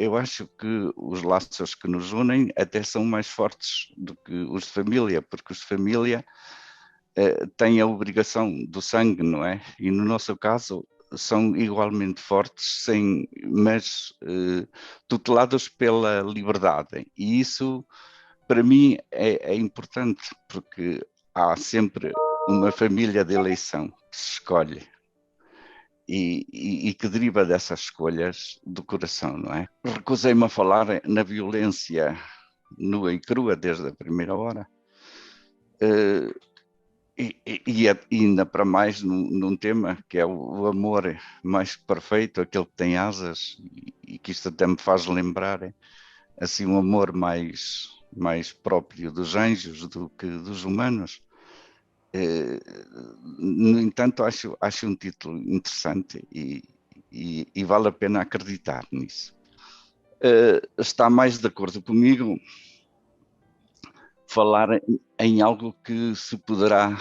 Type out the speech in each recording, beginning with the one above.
eu acho que os laços que nos unem até são mais fortes do que os de família, porque os de família têm a obrigação do sangue, não é? E no nosso caso são igualmente fortes, mas tutelados pela liberdade. E isso, para mim, é importante, porque há sempre uma família de eleição que se escolhe. E que deriva dessas escolhas do coração, não é? Recusei-me a falar na violência nua e crua desde a primeira hora. E ainda para mais num tema que é o amor mais perfeito, aquele que tem asas, e que isto até me faz lembrar assim um amor mais próprio dos anjos do que dos humanos. No entanto, acho um título interessante e vale a pena acreditar nisso. Está mais de acordo comigo falar em algo que se poderá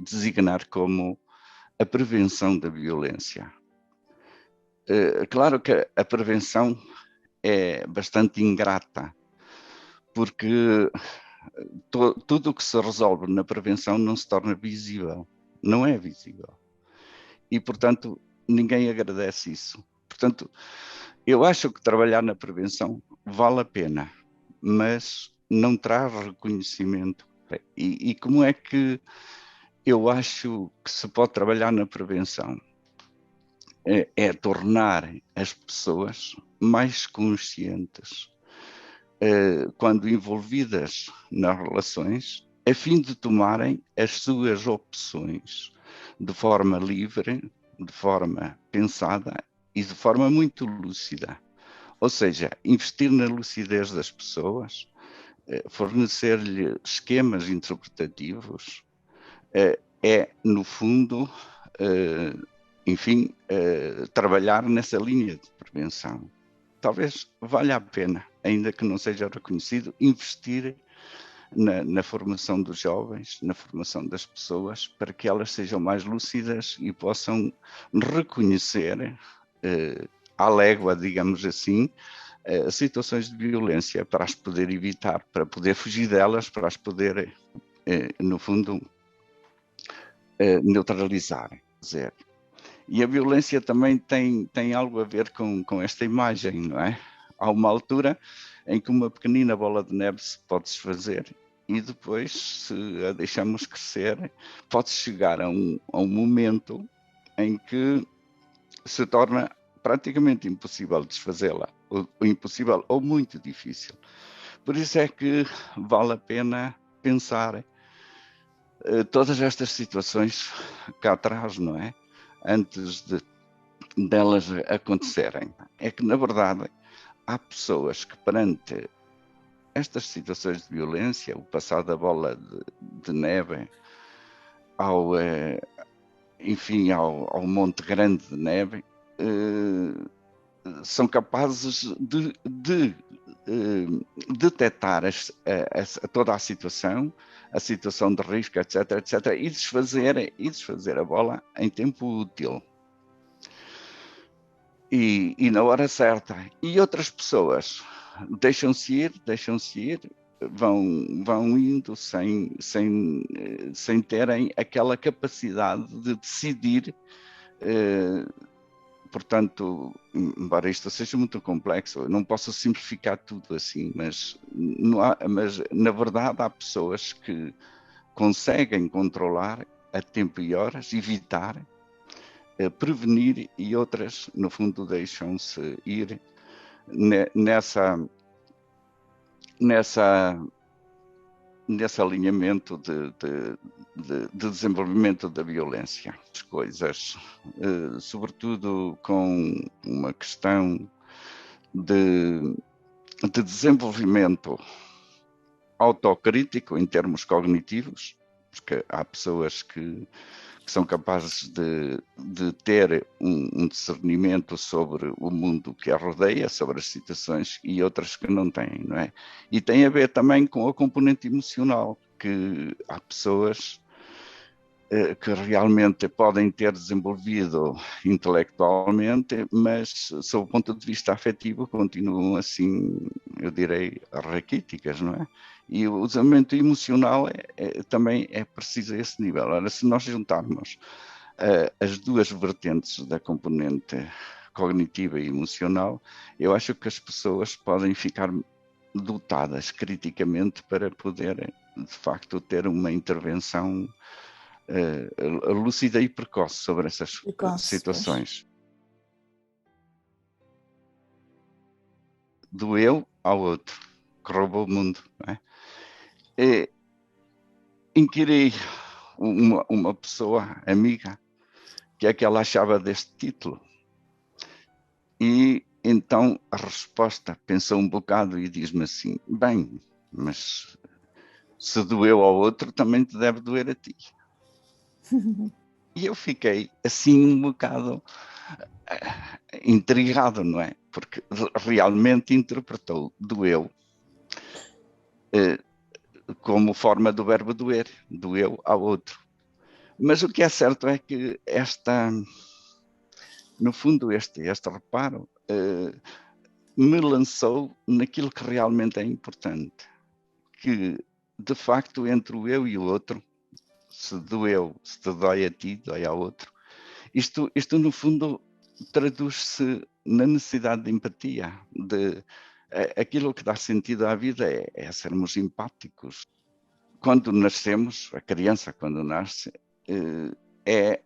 designar como a prevenção da violência. Claro que a prevenção é bastante ingrata, porque tudo o que se resolve na prevenção não se torna visível, não é visível. E, portanto, ninguém agradece isso. Portanto, eu acho que trabalhar na prevenção vale a pena, mas não traz reconhecimento. E como é que eu acho que se pode trabalhar na prevenção? É tornar as pessoas mais conscientes quando envolvidas nas relações, a fim de tomarem as suas opções de forma livre, de forma pensada e de forma muito lúcida. Ou seja, investir na lucidez das pessoas, fornecer-lhe esquemas interpretativos, no fundo, enfim, trabalhar nessa linha de prevenção. Talvez valha a pena, ainda que não seja reconhecido, investir na formação dos jovens, na formação das pessoas, para que elas sejam mais lúcidas e possam reconhecer à légua, digamos assim, situações de violência para as poder evitar, para poder fugir delas, para as poder, no fundo, neutralizar. Quer dizer, e a violência também tem algo a ver com esta imagem, não é? Há uma altura em que uma pequenina bola de neve se pode desfazer e depois, se a deixamos crescer, pode chegar a um momento em que se torna praticamente impossível desfazê-la, ou impossível ou muito difícil. Por isso é que vale a pena pensar todas estas situações cá atrás, não é? Antes delas acontecerem. É que, na verdade, há pessoas que perante estas situações de violência, o passar da bola de neve enfim, ao monte grande de neve, são capazes de detectar toda a situação de risco, etc., etc., e desfazer a bola em tempo útil. E na hora certa. E outras pessoas deixam-se ir, vão indo sem terem aquela capacidade de decidir. Portanto, embora isto seja muito complexo, eu não posso simplificar tudo assim, mas na verdade há pessoas que conseguem controlar a tempo e horas, evitar, prevenir, e outras, no fundo, deixam-se ir nesse alinhamento de desenvolvimento da violência. As coisas, sobretudo com uma questão de desenvolvimento autocrítico em termos cognitivos, porque há pessoas que são capazes de ter um discernimento sobre o mundo que a rodeia, sobre as situações, e outras que não têm, não é? E tem a ver também com a componente emocional, que há pessoas que realmente podem ter desenvolvido intelectualmente, mas, sob o ponto de vista afetivo, continuam assim, eu direi, raquíticas, não é? E o desenvolvimento emocional também é preciso a esse nível. Ora, se nós juntarmos as duas vertentes da componente cognitiva e emocional, eu acho que as pessoas podem ficar dotadas criticamente para poderem, de facto, ter uma intervenção lúcida e precoce sobre essas situações. Do eu ao outro, que roubou o mundo. Não é? Inquiri uma pessoa amiga que é que ela achava deste título. E então a resposta pensou um bocado e diz-me assim: bem, mas se doeu ao outro, também te deve doer a ti. E eu fiquei assim um bocado intrigado, não é? Porque realmente interpretou doeu como forma do verbo doer, doeu ao outro. Mas o que é certo é que no fundo este reparo me lançou naquilo que realmente é importante, que de facto entre o eu e o outro, se doeu, se te dói a ti, dói ao outro, isto no fundo traduz-se na necessidade de empatia, aquilo que dá sentido à vida é sermos empáticos. Quando nascemos, a criança quando nasce, é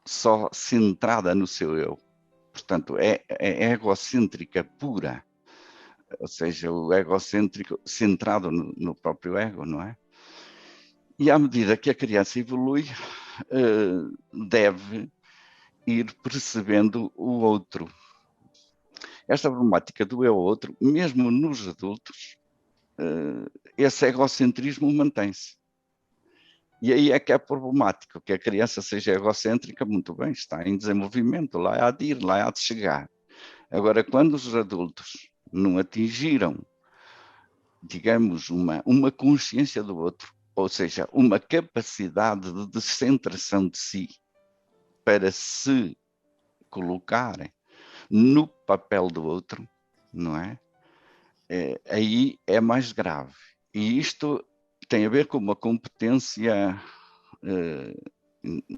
só centrada no seu eu. Portanto, é egocêntrica pura. Ou seja, o egocêntrico centrado no próprio ego, não é? E à medida que a criança evolui, deve ir percebendo o outro. Esta problemática do eu-outro, mesmo nos adultos, esse egocentrismo mantém-se. E aí é que é problemático, que a criança seja egocêntrica, muito bem, está em desenvolvimento, lá há de ir, lá há de chegar. Agora, quando os adultos não atingiram, digamos, uma consciência do outro, ou seja, uma capacidade de descentração de si para se colocarem no papel do outro, não é? Aí é mais grave. E isto tem a ver com uma competência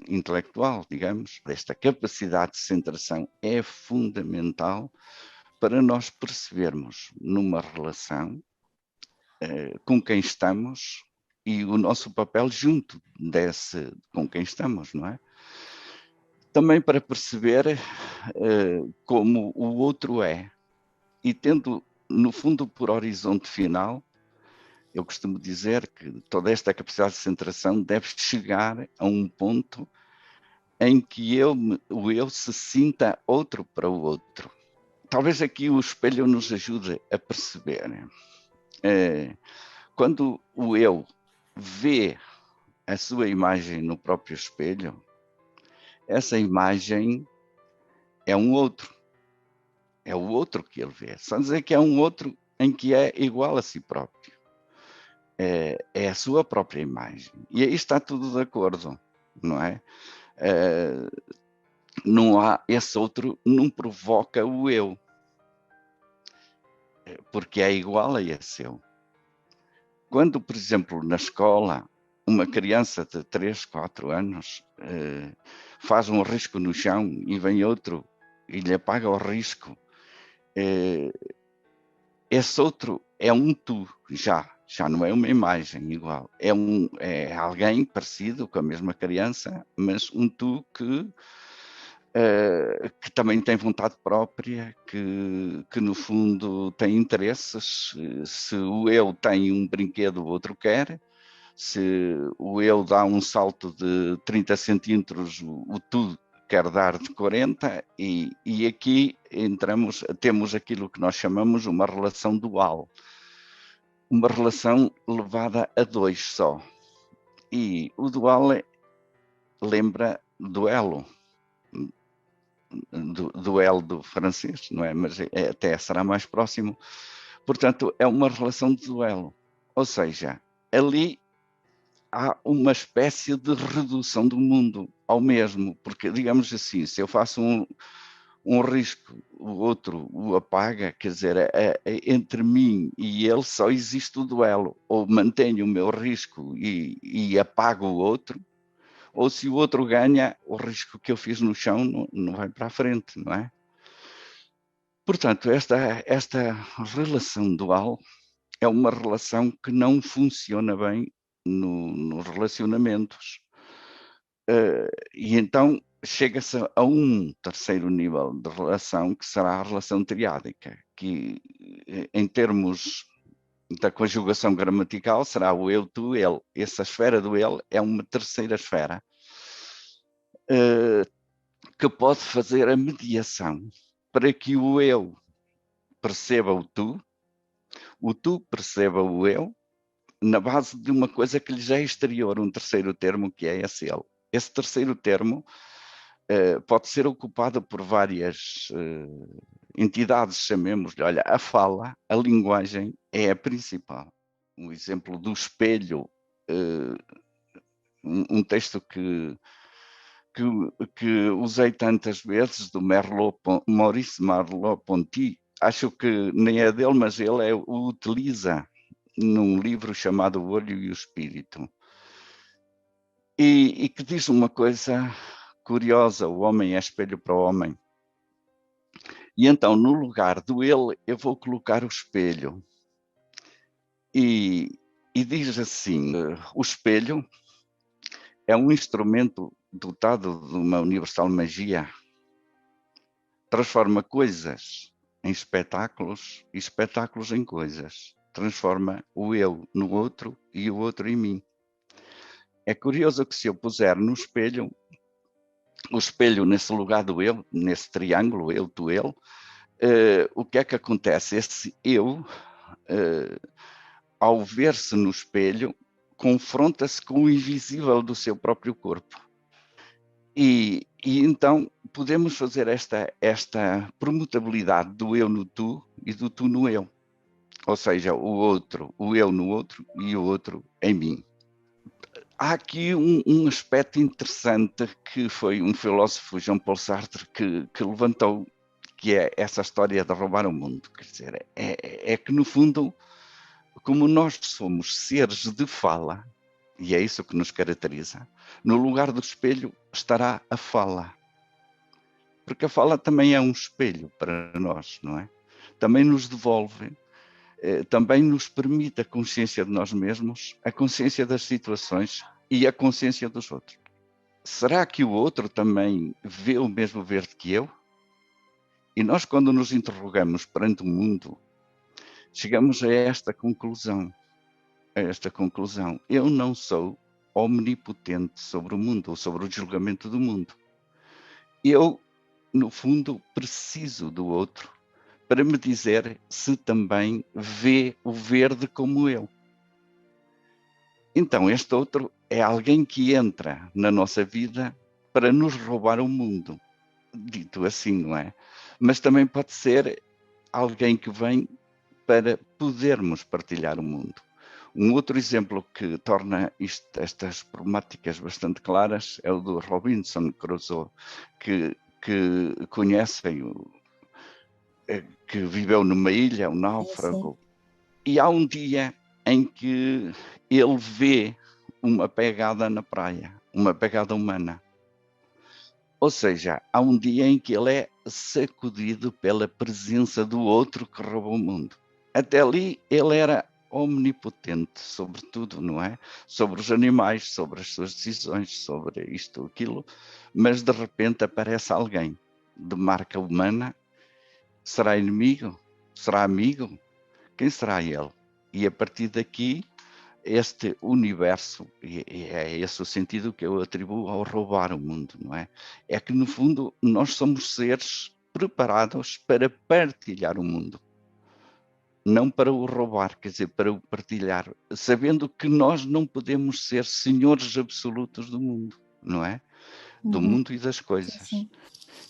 intelectual, digamos. Esta capacidade de centração é fundamental para nós percebermos numa relação com quem estamos e o nosso papel junto com quem estamos, não é? Também para perceber como o outro é. E tendo, no fundo, por horizonte final, eu costumo dizer que toda esta capacidade de centração deve chegar a um ponto em que o eu se sinta outro para o outro. Talvez aqui o espelho nos ajude a perceber. Quando o eu vê a sua imagem no próprio espelho, essa imagem é um outro. É o outro que ele vê. Só dizer que é um outro em que é igual a si próprio. É a sua própria imagem. E aí está tudo de acordo, não é? Não há, esse outro não provoca o eu, porque é igual a esse eu. Quando, por exemplo, na escola, uma criança de 3, 4 anos faz um risco no chão e vem outro e lhe apaga o risco, esse outro é um tu, já não é uma imagem igual. É alguém parecido com a mesma criança, mas um tu que também tem vontade própria, que no fundo tem interesses. Se o eu tem um brinquedo, o outro quer. Se o eu dá um salto de 30 centímetros, o tu quer dar de 40, e aqui temos aquilo que nós chamamos uma relação dual. Uma relação levada a dois só. E o dual lembra duelo. Duelo do francês, não é? Mas até será mais próximo. Portanto, é uma relação de duelo. Ou seja, ali há uma espécie de redução do mundo ao mesmo, porque, digamos assim, se eu faço um risco, o outro o apaga, quer dizer, entre mim e ele só existe o duelo, ou mantenho o meu risco e apago o outro, ou se o outro ganha, o risco que eu fiz no chão não vai para a frente, não é? Portanto, esta relação dual é uma relação que não funciona bem nos relacionamentos. E então chega-se a um terceiro nível de relação, que será a relação triádica, que em termos da conjugação gramatical será o eu, tu, ele. Essa esfera do ele é uma terceira esfera que pode fazer a mediação para que o eu perceba o tu perceba o eu, na base de uma coisa que lhe já é exterior, um terceiro termo, que é esse ele. Esse terceiro termo pode ser ocupado por várias entidades, chamemos-lhe. Olha, a fala, a linguagem é a principal. Um exemplo do espelho, um texto que usei tantas vezes, do Maurice Merleau-Ponty, acho que nem é dele, mas ele o utiliza num livro chamado O Olho e o Espírito, e que diz uma coisa curiosa: o homem é espelho para o homem. E então, no lugar do ele, eu vou colocar o espelho. E diz assim: o espelho é um instrumento dotado de uma universal magia. Transforma coisas em espetáculos e espetáculos em coisas. Transforma o eu no outro e o outro em mim. É curioso que, se eu puser no espelho, o espelho nesse lugar do eu, nesse triângulo, eu, tu, ele, o que é que acontece? Esse eu, ao ver-se no espelho, confronta-se com o invisível do seu próprio corpo. E então podemos fazer esta permutabilidade do eu no tu e do tu no eu. Ou seja, o outro, o eu no outro e o outro em mim. Há aqui um aspecto interessante que foi um filósofo, Jean Paul Sartre, que levantou, que é essa história de roubar o mundo. Quer dizer, é que, no fundo, como nós somos seres de fala, e é isso que nos caracteriza, no lugar do espelho estará a fala. Porque a fala também é um espelho para nós, não é? Também nos devolve, também nos permite a consciência de nós mesmos, a consciência das situações e a consciência dos outros. Será que o outro também vê o mesmo verde que eu? E nós, quando nos interrogamos perante o mundo, chegamos a esta conclusão. Eu não sou omnipotente sobre o mundo, ou sobre o julgamento do mundo. Eu, no fundo, preciso do outro para me dizer se também vê o verde como eu. Então, este outro é alguém que entra na nossa vida para nos roubar o mundo, dito assim, não é? Mas também pode ser alguém que vem para podermos partilhar o mundo. Um outro exemplo que torna estas problemáticas bastante claras é o do Robinson Crusoe, que conhecem, que viveu numa ilha, um náufrago, e há um dia em que ele vê uma pegada na praia, uma pegada humana. Ou seja, há um dia em que ele é sacudido pela presença do outro que roubou o mundo. Até ali ele era omnipotente sobre tudo, não é? Sobre os animais, sobre as suas decisões, sobre isto, aquilo, mas de repente aparece alguém de marca humana. Será inimigo? Será amigo? Quem será ele? E a partir daqui, este universo, e é esse o sentido que eu atribuo ao roubar o mundo, não é? É que, no fundo, nós somos seres preparados para partilhar o mundo. Não para o roubar, quer dizer, para o partilhar, sabendo que nós não podemos ser senhores absolutos do mundo, não é? Do mundo e das coisas. Sim.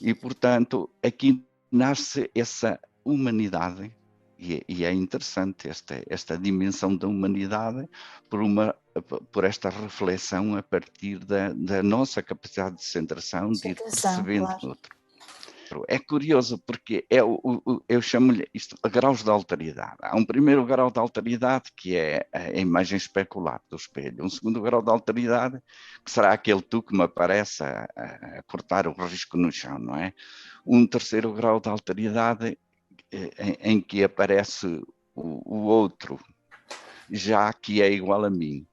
E, portanto, aqui nasce essa humanidade, e é interessante esta dimensão da humanidade, por uma por esta reflexão a partir da nossa capacidade de centração, de ir percebendo claro. o outro. É curioso porque eu chamo-lhe isto a graus de alteridade. Há um primeiro grau de alteridade que é a imagem especular do espelho. Um segundo grau de alteridade que será aquele tu que me aparece a cortar o risco no chão, não é? Um terceiro grau de alteridade em que aparece o outro, já que é igual a mim.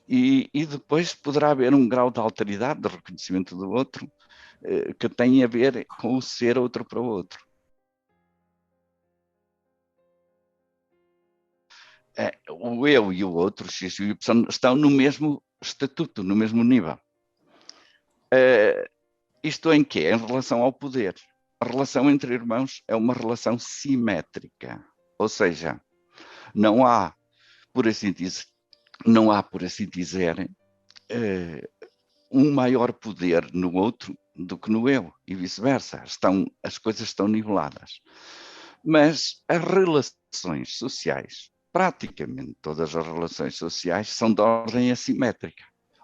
E depois poderá haver um grau de alteridade, de reconhecimento do outro, que tem a ver com o ser outro para o outro. O eu e o outro, X e o Y, estão no mesmo estatuto, no mesmo nível. Isto em quê? Em relação ao poder. A relação entre irmãos é uma relação simétrica. Ou seja, não há, por assim dizer, um maior poder no outro do que no eu, e vice-versa. As coisas estão niveladas. Mas as relações sociais, praticamente todas as relações sociais, são de ordem assimétrica.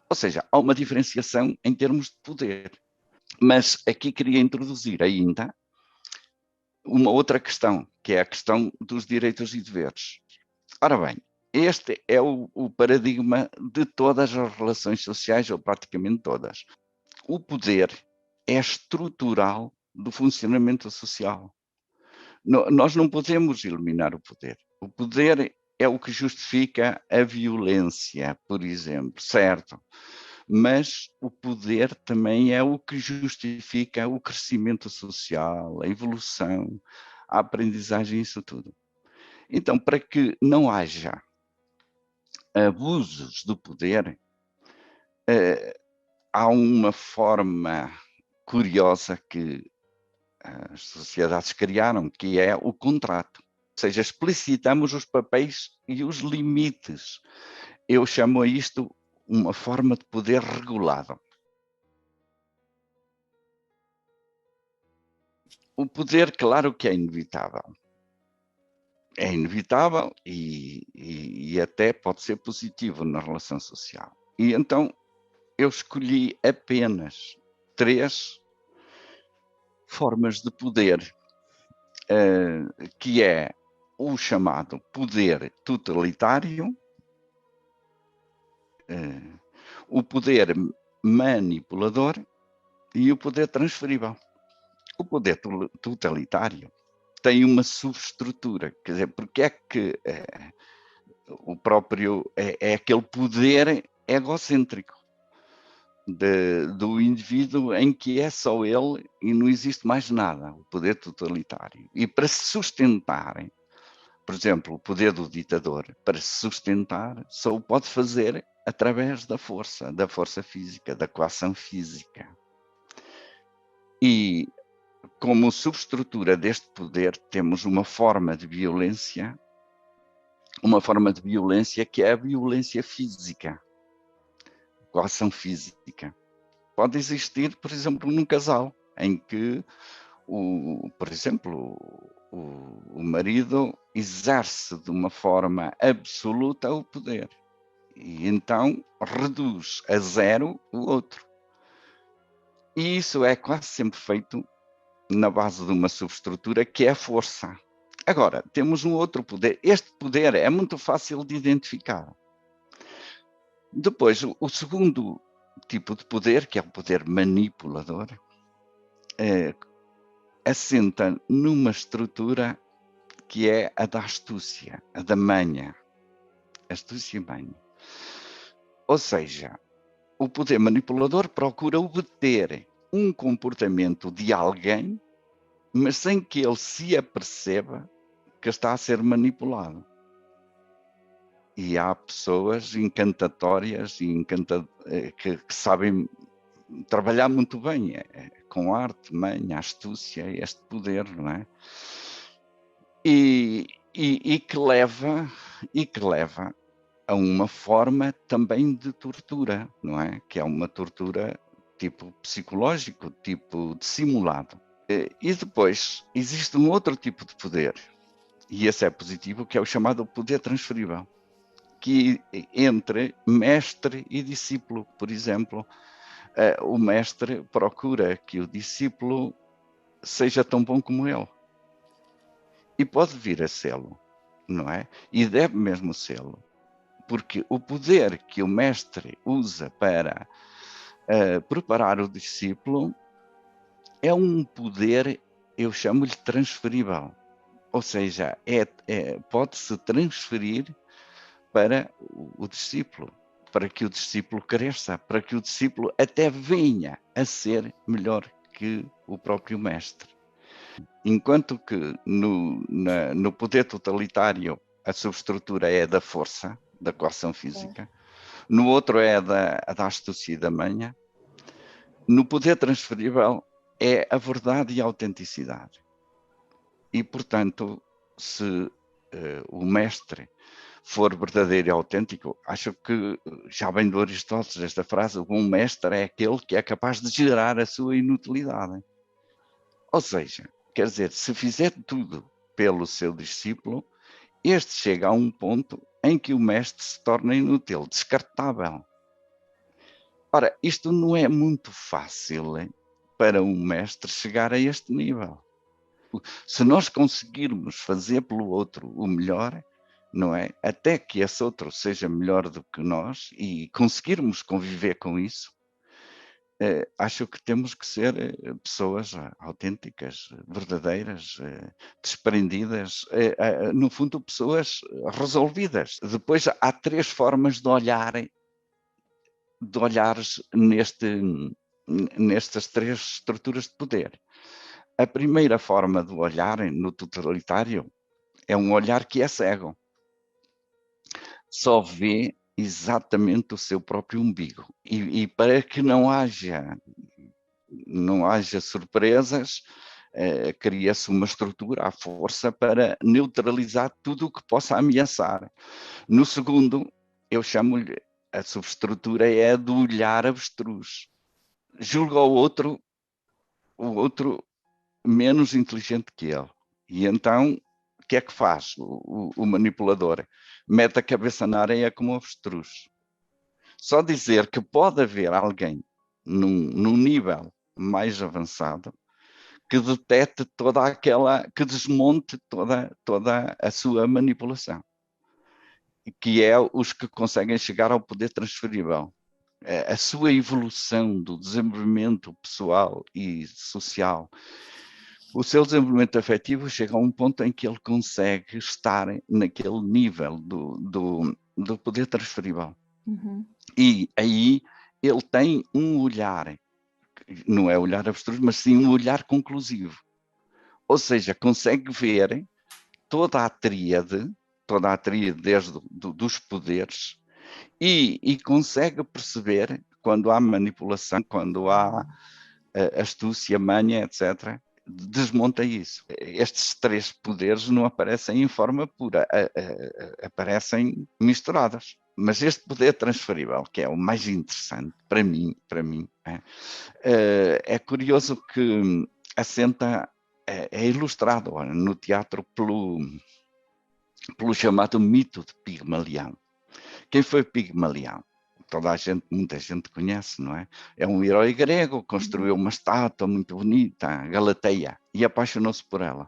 Ou seja, há uma diferenciação em termos de poder. Mas aqui queria introduzir ainda uma outra questão, que é a questão dos direitos e deveres. Ora bem, este é o paradigma de todas as relações sociais, ou praticamente todas. O poder é estrutural do funcionamento social. Nós não podemos eliminar o poder. O poder é o que justifica a violência, por exemplo, certo? Mas o poder também é o que justifica o crescimento social, a evolução, a aprendizagem, isso tudo. Então, para que não haja abusos do poder, há uma forma curiosa que as sociedades criaram, que é o contrato. Ou seja, explicitamos os papéis e os limites. Eu chamo a isto uma forma de poder regulado. O poder, claro que é inevitável. É inevitável e até pode ser positivo na relação social. E então eu escolhi apenas 3 formas de poder, que é o chamado poder totalitário, o poder manipulador e o poder transferível. O poder totalitário tem uma subestrutura, quer dizer, porque é que o próprio é aquele poder egocêntrico do indivíduo em que é só ele e não existe mais nada, o poder totalitário. E para se sustentarem, por exemplo, o poder do ditador, para se sustentar, só o pode fazer através da força física, da coação física. E como subestrutura deste poder, temos uma forma de violência que é a violência física, coação física. Pode existir, por exemplo, num casal, em que, por exemplo, o marido exerce de uma forma absoluta o poder e então reduz a zero o outro. E isso é quase sempre feito na base de uma subestrutura que é a força. Agora, temos um outro poder. Este poder é muito fácil de identificar. Depois, o segundo tipo de poder, que é o poder manipulador, assenta numa estrutura que é a da astúcia, a da manha. Astúcia e manha. Ou seja, o poder manipulador procura obter um comportamento de alguém, mas sem que ele se aperceba que está a ser manipulado. E há pessoas encantatórias e que sabem trabalhar muito bem com arte, manha, astúcia, este poder, não é? E que leva a uma forma também de tortura, não é? Que é uma tortura tipo psicológico, tipo de simulado. E depois existe um outro tipo de poder, e esse é positivo, que é o chamado poder transferível, que entre mestre e discípulo. Por exemplo, o mestre procura que o discípulo seja tão bom como ele. E pode vir a sê-lo, não é? E deve mesmo sê-lo. Porque o poder que o mestre usa para preparar o discípulo é um poder, eu chamo-lhe transferível. Ou seja, pode-se transferir para o discípulo, para que o discípulo cresça, para que o discípulo até venha a ser melhor que o próprio mestre. Enquanto que no poder totalitário a subestrutura é da força, da coação física, no outro é da astúcia e da manha, no poder transferível é a verdade e a autenticidade. E, portanto, se o mestre for verdadeiro e autêntico, acho que já vem do Aristóteles esta frase: o bom mestre é aquele que é capaz de gerar a sua inutilidade. Ou seja, quer dizer, se fizer tudo pelo seu discípulo, este chega a um ponto em que o mestre se torna inútil, descartável. Ora, isto não é muito fácil para um mestre chegar a este nível. Se nós conseguirmos fazer pelo outro o melhor, não é? Até que esse outro seja melhor do que nós e conseguirmos conviver com isso, acho que temos que ser pessoas autênticas, verdadeiras, desprendidas, no fundo pessoas resolvidas. Depois há 3 formas de olhares nestas 3 estruturas de poder. A primeira forma de olhar no totalitário é um olhar que é cego. Só vê exatamente o seu próprio umbigo. E para que não haja surpresas, cria-se uma estrutura à força para neutralizar tudo o que possa ameaçar. No segundo, eu chamo-lhe, a subestrutura é do olhar avestruz. Julga o outro menos inteligente que ele. E então, o que é que faz o manipulador? Mete a cabeça na areia como avestruz. Só dizer que pode haver alguém num nível mais avançado que detete que desmonte toda a sua manipulação, que é os que conseguem chegar ao poder transferível. A sua evolução do desenvolvimento pessoal e social, o seu desenvolvimento afetivo chega a um ponto em que ele consegue estar naquele nível do poder transferível. Uhum. E aí ele tem um olhar, não é olhar abstruso, mas sim um olhar conclusivo. Ou seja, consegue ver toda a tríade desde dos poderes e consegue perceber quando há manipulação, quando há astúcia, manha, etc., desmonta isso. Estes 3 poderes não aparecem em forma pura, aparecem misturados. Mas este poder transferível, que é o mais interessante para mim, é curioso que assenta, é ilustrado no teatro pelo chamado mito de Pigmalião. Quem foi Pigmalião? Muita gente conhece, não é? É um herói grego, construiu uma estátua muito bonita, Galateia, e apaixonou-se por ela.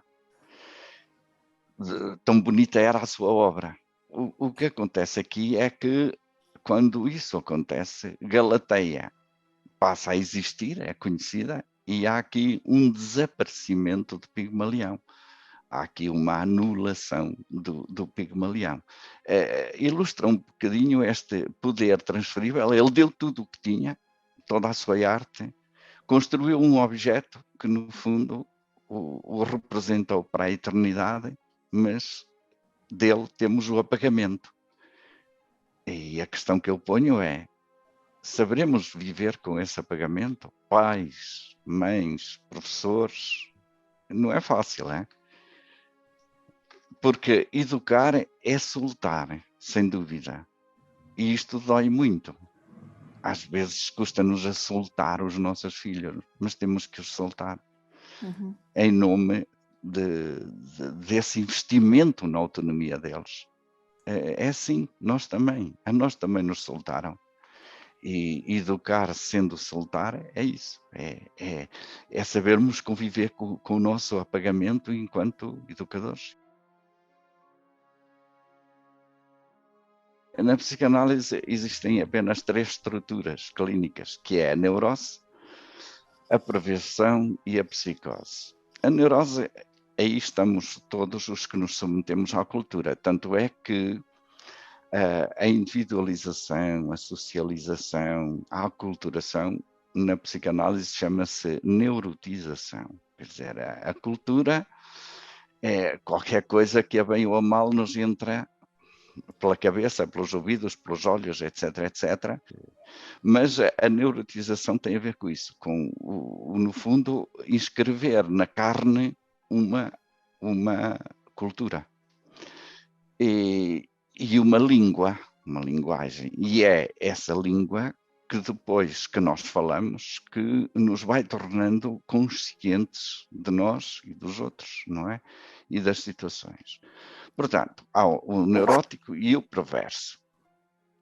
Tão bonita era a sua obra. O que acontece aqui é que, quando isso acontece, Galateia passa a existir, é conhecida, e há aqui um desaparecimento de Pigmalião. Há aqui uma anulação do Pigmalião. Ilustra um bocadinho este poder transferível. Ele deu tudo o que tinha, toda a sua arte, construiu um objeto que, no fundo, o representou para a eternidade, mas dele temos o apagamento. E a questão que eu ponho é: saberemos viver com esse apagamento? Pais, mães, professores? Não é fácil, é? Porque educar é soltar, sem dúvida. E isto dói muito. Às vezes custa-nos a soltar os nossos filhos, mas temos que os soltar. Uhum. Em nome desse investimento na autonomia deles. É assim, nós também. A nós também nos soltaram. E educar sendo soltar é isso. É sabermos conviver com o nosso apagamento enquanto educadores. Na psicanálise existem apenas 3 estruturas clínicas, que é a neurose, a perversão e a psicose. A neurose, aí estamos todos os que nos submetemos à cultura, tanto é que a individualização, a socialização, a aculturação, na psicanálise chama-se neurotização. Quer dizer, a cultura é qualquer coisa que a bem ou a mal nos entra pela cabeça, pelos ouvidos, pelos olhos, etc, etc. Mas a neurotização tem a ver com isso, com, no fundo, inscrever na carne uma cultura e uma língua, uma linguagem. E é essa língua que depois que nós falamos, que nos vai tornando conscientes de nós e dos outros, não é? E das situações. Portanto, há o neurótico e o perverso.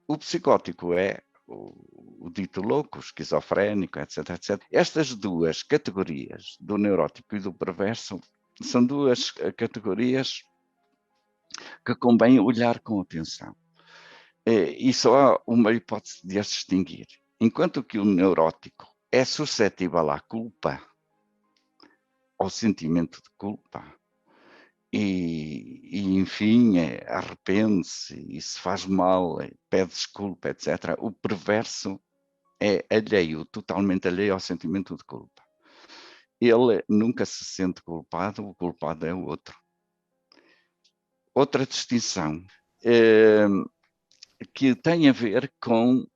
O psicótico é o dito louco, o esquizofrénico, etc, etc. Estas duas categorias, do neurótico e do perverso, são duas categorias que convém olhar com atenção. E só há uma hipótese de as distinguir. Enquanto que o neurótico é suscetível à culpa, ao sentimento de culpa, e enfim, arrepende-se e se faz mal, pede desculpa, etc. O perverso é alheio, totalmente alheio ao sentimento de culpa. Ele nunca se sente culpado, o culpado é o outro. Outra distinção que tem a ver com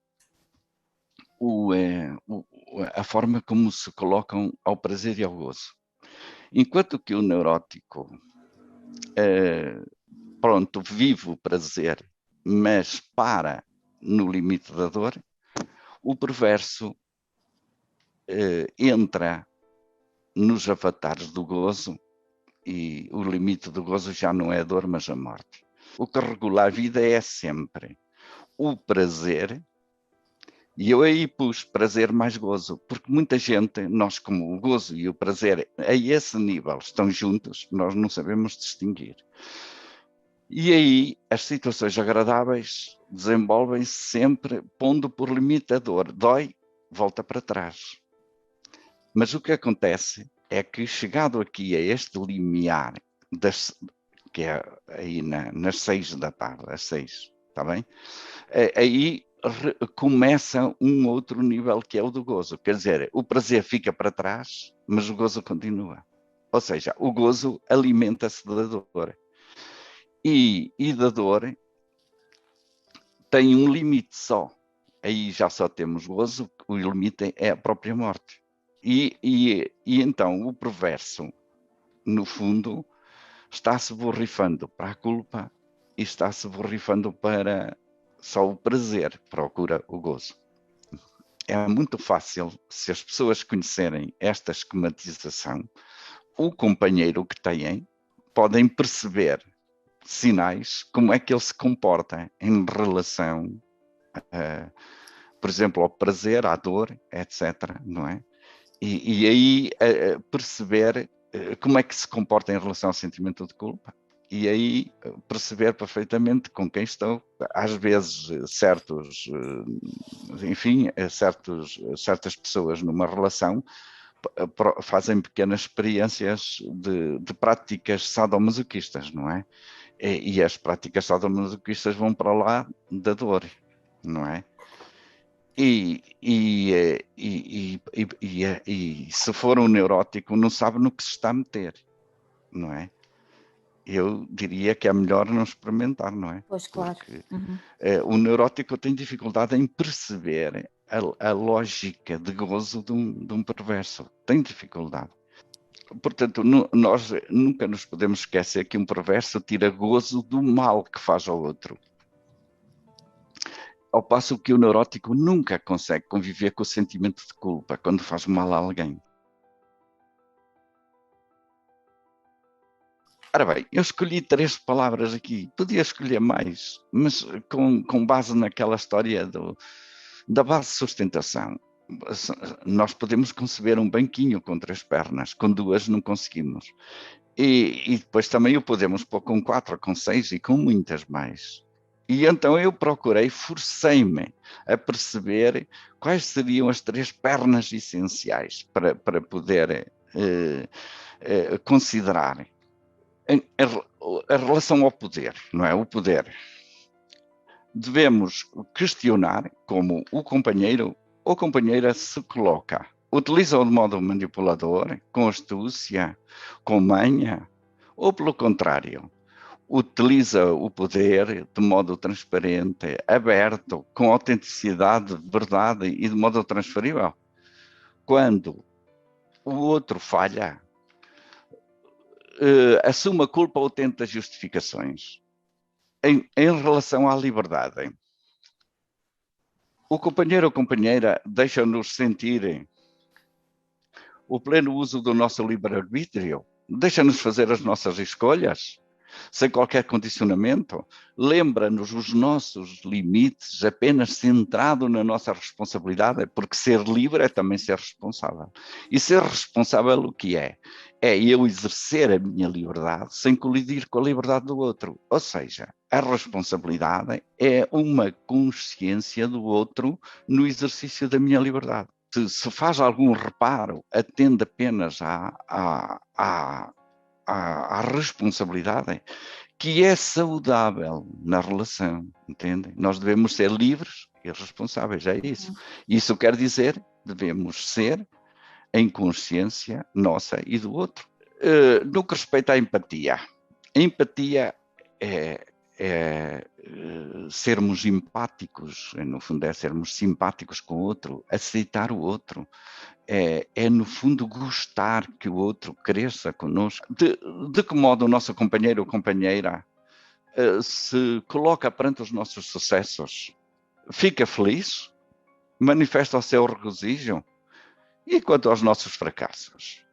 a forma como se colocam ao prazer e ao gozo. Enquanto que o neurótico, pronto, vive o prazer, mas para no limite da dor, o perverso entra nos avatares do gozo e o limite do gozo já não é a dor, mas a morte. O que regula a vida é sempre o prazer, e eu aí pus prazer mais gozo, porque muita gente, nós como o gozo e o prazer a esse nível estão juntos, nós não sabemos distinguir. E aí as situações agradáveis desenvolvem-se sempre pondo por limite a dor. Dói, volta para trás. Mas o que acontece é que, chegado aqui a este limiar, que é aí nas 6 da tarde, às 6, está bem? Aí começa um outro nível que é o do gozo. Quer dizer, o prazer fica para trás, mas o gozo continua. Ou seja, o gozo alimenta-se da dor. E da dor tem um limite só. Aí já só temos gozo, o limite é a própria morte. E então o perverso, no fundo, está-se borrifando para a culpa e está-se borrifando para só o prazer, procura o gozo. É muito fácil, se as pessoas conhecerem esta esquematização, o companheiro que têm, podem perceber sinais, como é que ele se comporta em relação, por exemplo, ao prazer, à dor, etc., não é? E aí perceber como é que se comporta em relação ao sentimento de culpa. E aí perceber perfeitamente com quem estou. Às vezes, certas pessoas numa relação fazem pequenas experiências de práticas sadomasoquistas, não é? E as práticas sadomasoquistas vão para lá da dor, não é? E se for um neurótico, não sabe no que se está a meter, não é? Eu diria que é melhor não experimentar, não é? Pois, claro. Porque o neurótico tem dificuldade em perceber a lógica de gozo de um perverso. Tem dificuldade. Portanto, nós nunca nos podemos esquecer que um perverso tira gozo do mal que faz ao outro. Ao passo que o neurótico nunca consegue conviver com o sentimento de culpa quando faz mal a alguém. Ora bem, eu escolhi 3 palavras aqui, podia escolher mais, mas com base naquela história da base de sustentação. Nós podemos conceber um banquinho com 3 pernas, com 2 não conseguimos. E depois também o podemos pôr com 4, com 6 e com muitas mais. E então eu procurei, forcei-me a perceber quais seriam as 3 pernas essenciais para poder considerar a relação ao poder, não é? O poder. Devemos questionar como o companheiro ou companheira se coloca. Utiliza-o de modo manipulador, com astúcia, com manha, ou pelo contrário, utiliza o poder de modo transparente, aberto, com autenticidade, verdade e de modo transferível. Quando o outro falha, assume a culpa ou tenta justificações. Em relação à liberdade, o companheiro ou companheira deixa-nos sentir o pleno uso do nosso livre-arbítrio, deixa-nos fazer as nossas escolhas, sem qualquer condicionamento, lembra-nos os nossos limites, apenas centrado na nossa responsabilidade, porque ser livre é também ser responsável. E ser responsável o que é? É eu exercer a minha liberdade sem colidir com a liberdade do outro. Ou seja, a responsabilidade é uma consciência do outro no exercício da minha liberdade. Se faz algum reparo, atende apenas à responsabilidade, que é saudável na relação, entendem? Nós devemos ser livres e responsáveis, é isso. Isso quer dizer, devemos ser em consciência nossa e do outro. No que respeita à empatia, a empatia é sermos empáticos, no fundo é sermos simpáticos com o outro, aceitar o outro, no fundo gostar que o outro cresça connosco. De que modo o nosso companheiro ou companheira se coloca perante os nossos sucessos? Fica feliz? Manifesta o seu regozijo? E quanto aos nossos fracassos?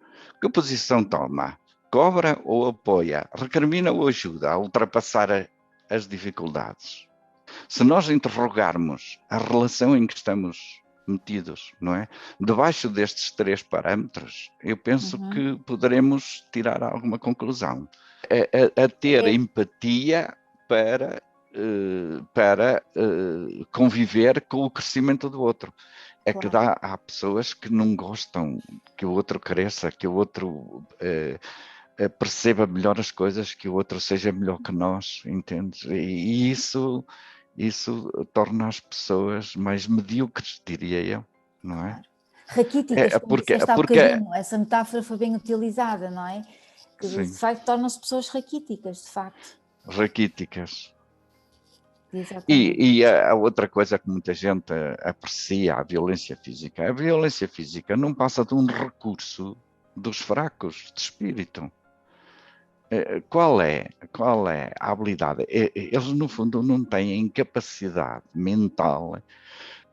Que posição toma? Cobra ou apoia? Recrimina ou ajuda a ultrapassar as dificuldades? Se nós interrogarmos a relação em que estamos metidos, não é? Debaixo destes 3 parâmetros, eu penso que poderemos tirar alguma conclusão. A ter empatia para conviver com o crescimento do outro. É claro. Que há pessoas que não gostam que o outro cresça, que o outro perceba melhor as coisas, que o outro seja melhor que nós, entende? E isso torna as pessoas mais medíocres, diria eu, não é? Raquíticas, como disseste há bocadinho, essa metáfora foi bem utilizada, não é? Que de facto tornam-se pessoas raquíticas, de facto. Raquíticas. Exatamente. E a outra coisa que muita gente aprecia, a violência física. A violência física não passa de um recurso dos fracos de espírito. Qual é a habilidade? Eles, no fundo, não têm capacidade mental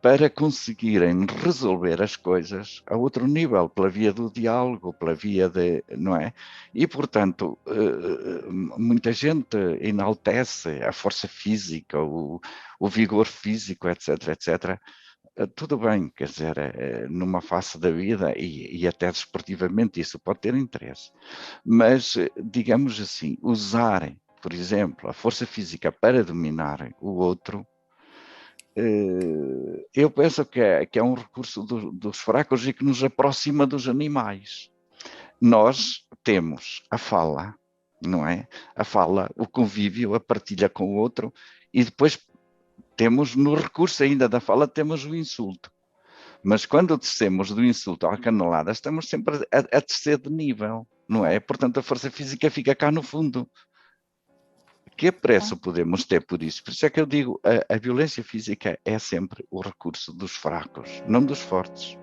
para conseguirem resolver as coisas a outro nível, pela via do diálogo, pela via não é? E, portanto, muita gente enaltece a força física, o vigor físico, etc, etc. Tudo bem, quer dizer, numa face da vida e até desportivamente isso pode ter interesse. Mas, digamos assim, usar, por exemplo, a força física para dominar o outro, eu penso que é um recurso dos fracos e que nos aproxima dos animais. Nós temos a fala, não é? A fala, o convívio, a partilha com o outro, e depois temos, no recurso ainda da fala, temos o insulto. Mas quando descemos do insulto à canelada, estamos sempre a descer de nível, não é? Portanto, a força física fica cá no fundo. Que apreço podemos ter por isso? Por isso é que eu digo, a violência física é sempre o recurso dos fracos, não dos fortes.